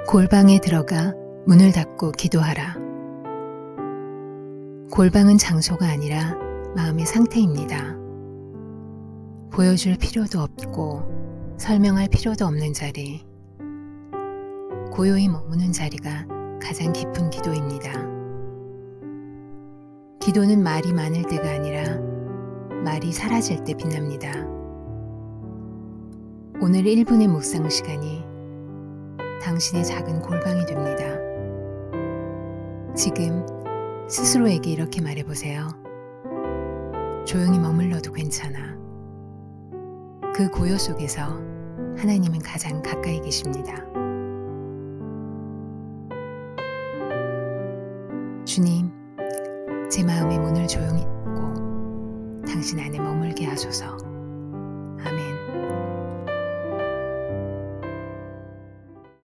골방에 들어가 문을 닫고 기도하라. 골방은 장소가 아니라 마음의 상태입니다. 보여줄 필요도 없고 설명할 필요도 없는 자리, 고요히 머무는 자리가 가장 깊은 기도입니다. 기도는 말이 많을 때가 아니라 말이 사라질 때 빛납니다. 오늘 1분의 묵상 시간이 당신의 작은 골방이 됩니다. 지금 스스로에게 이렇게 말해보세요. 조용히 머물러도 괜찮아. 그 고요 속에서 하나님은 가장 가까이 계십니다. 주님, 제 마음의 문을 조용히 닫고 당신 안에 머물게 하소서.